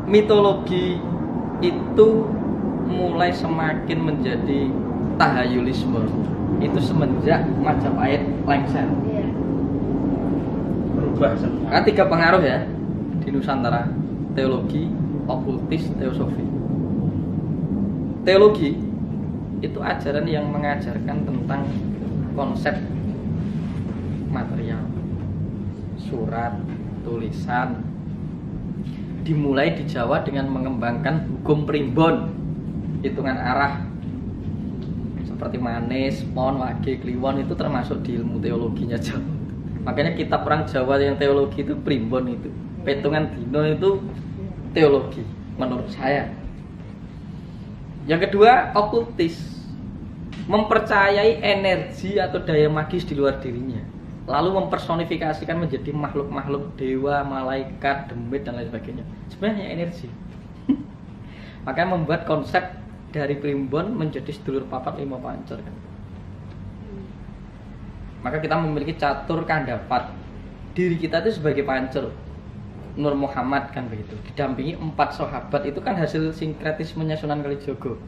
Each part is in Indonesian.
mitologi itu mulai semakin menjadi tahayulisme itu semenjak Majapahit lengser. Berubah semua. Ada 3 pengaruh ya di Nusantara: teologi, okultis, teosofi. Teologi itu ajaran yang mengajarkan tentang konsep material, surat, tulisan. Dimulai di Jawa dengan mengembangkan hukum primbon, hitungan arah seperti manis, pon, wage, kliwon itu termasuk di ilmu teologinya Jawa. Makanya kitab orang Jawa yang teologi itu primbon itu. Petungan dino itu teologi menurut saya. Yang kedua, okultis. Mempercayai energi atau daya magis di luar dirinya, lalu mempersonifikasikan menjadi makhluk-makhluk dewa, malaikat, demit dan lain sebagainya. Sebenarnya energi. Makanya membuat konsep dari primbon menjadi sedulur papat lima pancer kan. Maka kita memiliki catur kandapat. Diri kita itu sebagai pancer. Nur Muhammad kan begitu. Didampingi 4 sahabat, itu kan hasil sinkretismenya Sunan Kalijogo.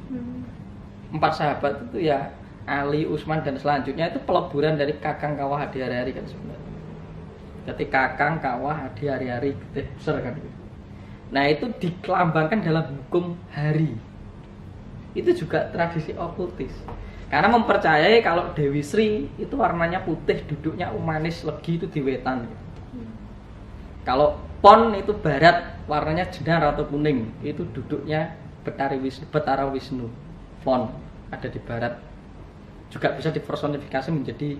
4 sahabat itu ya Ali, Utsman dan selanjutnya itu peleburan dari Kakang Kawah Adi Hari-hari kan sebenarnya. Jadi Kakang Kawah Adi Hari-hari besar kan gitu. Nah itu dikelambangkan dalam hukum hari. Itu juga tradisi okultis. Karena mempercayai kalau Dewi Sri itu warnanya putih, duduknya manis, legi itu di wetan. Kalau pon itu barat, warnanya jenar atau kuning, itu duduknya Betara Wisnu. Pon ada di barat. Juga bisa dipersonifikasi menjadi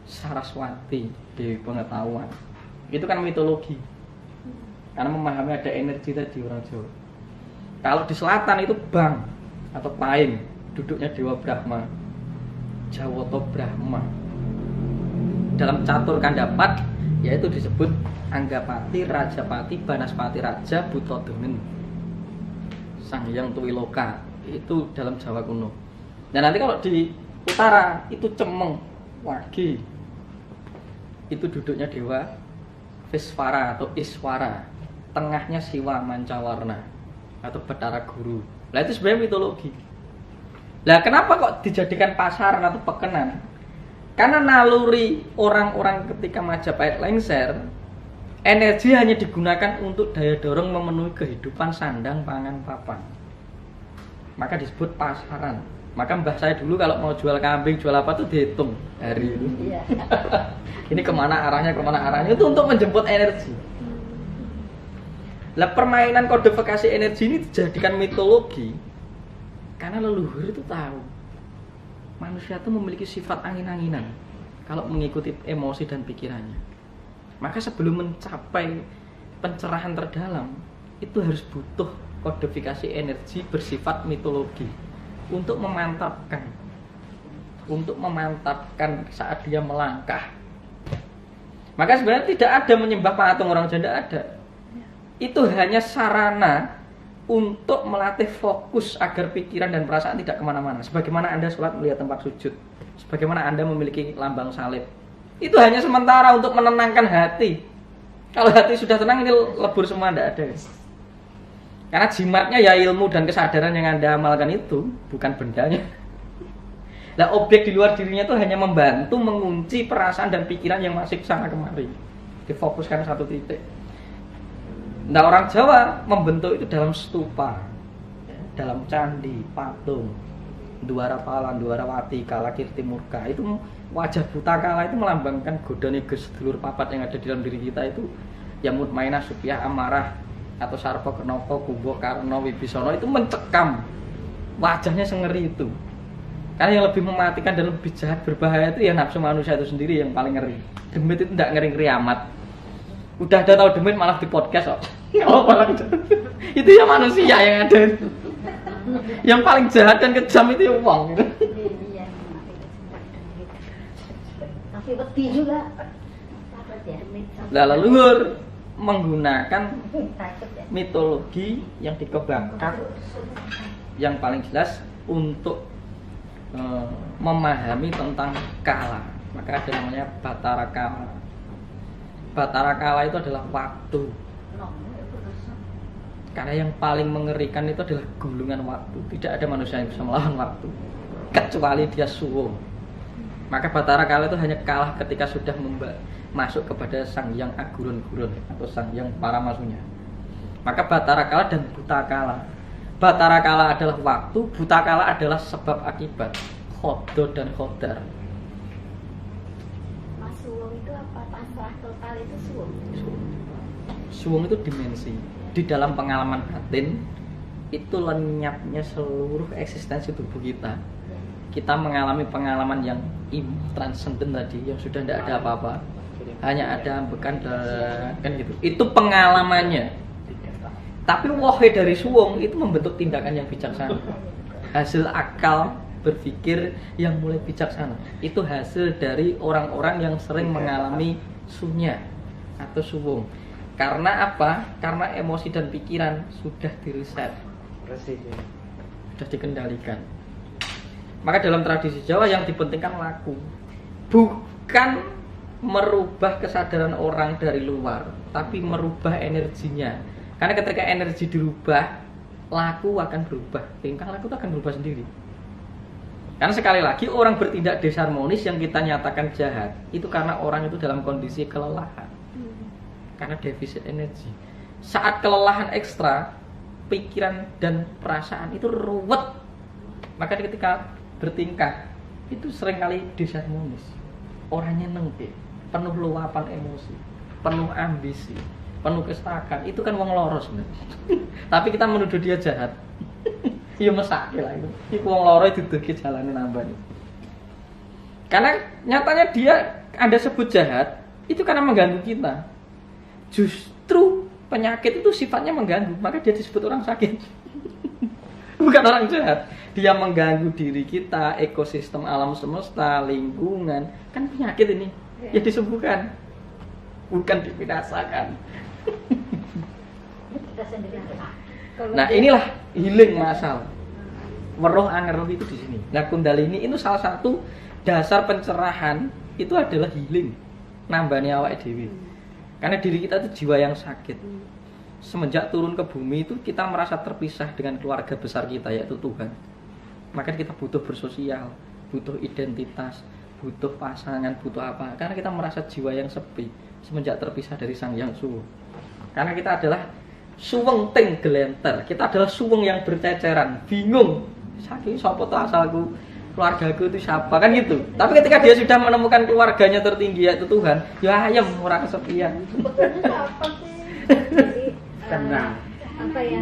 Saraswati, Dewi Pengetahuan. Itu kan mitologi. Karena memahami ada energi tadi orang Jawa. Kalau di selatan itu Bang atau Paing, duduknya Dewa Brahma, Jawoto Brahma. Dalam catur kandapat yaitu disebut Anggapati, Rajapati, Banaspati Raja, Butodengen, Sang Hyang Tuwiloka. Itu dalam Jawa kuno. Dan nanti kalau di utara itu Cemeng, Wage. Itu duduknya Dewa Viswara atau Iswara. Tengahnya Siwa Mancawarna atau Betara Guru. Nah itu sebenarnya mitologi. Lah kenapa kok dijadikan pasaran atau pekenan? Karena naluri orang-orang ketika Majapahit lengser, energi hanya digunakan untuk daya dorong memenuhi kehidupan sandang, pangan, papan. Maka disebut pasaran. Maka mbah saya dulu kalau mau jual kambing, jual apa tuh dihitung hari ini. Ini kemana arahnya itu untuk menjemput energi. Lah permainan kodifikasi energi ini dijadikan mitologi karena leluhur itu tahu manusia itu memiliki sifat angin-anginan kalau mengikuti emosi dan pikirannya. Maka sebelum mencapai pencerahan terdalam itu harus butuh kodifikasi energi bersifat mitologi untuk memantapkan saat dia melangkah. Maka sebenarnya tidak ada menyembah patung orang Janda, ada. Itu hanya sarana untuk melatih fokus agar pikiran dan perasaan tidak kemana-mana. Sebagaimana Anda sholat melihat tempat sujud, sebagaimana Anda memiliki lambang salib. Itu hanya sementara untuk menenangkan hati. Kalau hati sudah tenang, ini lebur semua, tidak ada. Karena jimatnya ya ilmu dan kesadaran yang Anda amalkan itu, bukan bendanya. Nah, objek di luar dirinya itu hanya membantu mengunci perasaan dan pikiran yang masih kesana kemari. Difokuskan satu titik. Nah, orang Jawa membentuk itu dalam stupa, dalam candi, patung, Dwarawala, Dwarawati, Kala Kirti Murka. Itu wajah buta kala itu melambangkan godane sedulur papat yang ada di dalam diri kita itu, yang mutmainah, supiah, amarah, atau Sarpa, Kenoko, Kubo, Karno, Wibisono itu mencekam. Wajahnya sengeri itu. Karena yang lebih mematikan dan lebih jahat, berbahaya itu ya nafsu manusia itu sendiri yang paling ngeri. Demit itu tidak ngeri-ngeri amat. Udah ada tahu demit malah di podcast kok. Itu ya manusia yang ada. Yang paling jahat dan kejam itu ya uang. Tapi beti juga. Nah, leluhur menggunakan mitologi yang dikembangkan yang paling jelas untuk memahami tentang kala. Maka ada namanya Batara Kala. Batara Kala itu adalah waktu. Karena yang paling mengerikan itu adalah gulungan waktu. Tidak ada manusia yang bisa melawan waktu kecuali dia suwung. Maka Bathara Kala itu hanya kalah ketika sudah masuk kepada Sang Hyang Agurun-gurun atau Sang Hyang Paramasunya. Maka Bathara Kala dan Buta Kala. Bathara Kala adalah waktu, Buta Kala adalah sebab akibat. Khodo dan Khodar. Mas suwung itu apa? Pasrah total itu suwung. Suwung itu dimensi. Di dalam pengalaman batin itu lenyapnya seluruh eksistensi tubuh kita. Kita mengalami pengalaman yang transenden tadi, yang sudah tidak ada apa-apa, hanya ada ambekan kan gitu. Itu pengalamannya. Tapi wohe dari suwung itu membentuk tindakan yang bijaksana. Hasil akal berpikir yang mulai bijaksana. Itu hasil dari orang-orang yang sering mengalami sunya atau suwung. Karena apa? Karena emosi dan pikiran sudah direset, sudah dikendalikan. Maka dalam tradisi Jawa yang dipentingkan laku, bukan merubah kesadaran orang dari luar, tapi merubah energinya. Karena ketika energi dirubah, laku akan berubah, tingkah laku itu akan berubah sendiri. Karena sekali lagi orang bertindak disharmonis yang kita nyatakan jahat, itu karena orang itu dalam kondisi kelelahan. Karena defisit energi. Saat kelelahan ekstra, pikiran dan perasaan itu ruwet. Maka ketika bertingkah itu seringkali disharmonis. Orangnya nengke, penuh luapan emosi, penuh ambisi, penuh kestakan. Itu kan wong loro sebenarnya. Tapi kita menuduh dia jahat. Ya mesake lah itu. Iku wong loro diduduki jalane nambah. Karena nyatanya dia Anda sebut jahat itu karena mengganggu kita. Justru penyakit itu sifatnya mengganggu, maka dia disebut orang sakit. Bukan orang jahat. Dia mengganggu diri kita, ekosistem alam semesta, lingkungan. Kan penyakit ini. Ya disembuhkan, bukan dibinasakan. Nah inilah healing masal. Weruh angeruh itu di sini. Nah Kundalini itu salah satu dasar pencerahan itu adalah healing. Nambahnya awake dhewe. Karena diri kita itu jiwa yang sakit. Semenjak turun ke bumi itu kita merasa terpisah dengan keluarga besar kita yaitu Tuhan. Maka kita butuh bersosial, butuh identitas, butuh pasangan, butuh apa. Karena kita merasa jiwa yang sepi semenjak terpisah dari Sang Hyang Suwung. Karena kita adalah suweng ting gelenter. Kita adalah suweng yang berceceran, bingung. Saking sapa to asalku? Keluargaku itu siapa kan gitu. Tapi ketika dia sudah menemukan keluarganya tertinggi yaitu Tuhan, ya ayem ora kesepian. Apa sih? Tenang. Apa ya?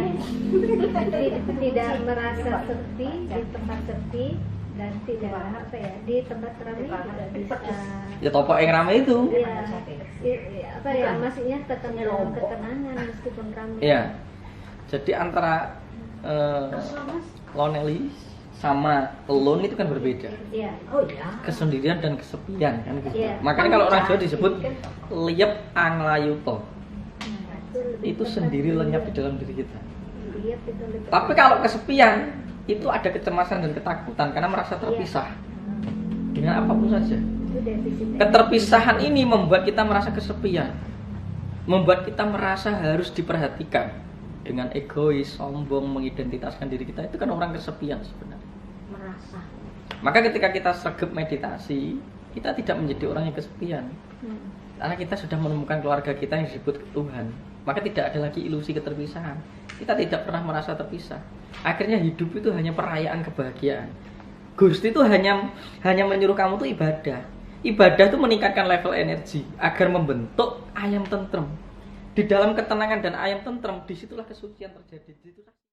Tidak merasa sepi di tempat sepi dan tidak apa ya di tempat ramai juga bisa. Ya topok yang ramai itu. Ya, apa ya? Maksudnya ketenangan meskipun ramai. Iya. Jadi antara lonely sama alone itu kan berbeda. Iya. Oh ya. Kesendirian dan kesepian kan gitu. Iya. Makanya kalau orang Jawa disebut liep anglayuto. Itu sendiri lenyap di dalam diri kita. Tapi kalau kesepian itu ada kecemasan dan ketakutan karena merasa terpisah dengan apapun saja. Keterpisahan ini membuat kita merasa kesepian, membuat kita merasa harus diperhatikan. Dengan egois, sombong, mengidentitaskan diri kita, itu kan orang kesepian sebenarnya. Merasa. Maka ketika kita sergap meditasi, kita tidak menjadi orang yang kesepian. Karena kita sudah menemukan keluarga kita yang disebut Tuhan. Maka tidak ada lagi ilusi keterpisahan. Kita tidak pernah merasa terpisah. Akhirnya hidup itu hanya perayaan kebahagiaan. Gusti itu hanya menyuruh kamu tuh ibadah. Ibadah itu meningkatkan level energi agar membentuk ayam tentrem. Di dalam ketenangan dan ayam tentrem, disitulah kesucian terjadi.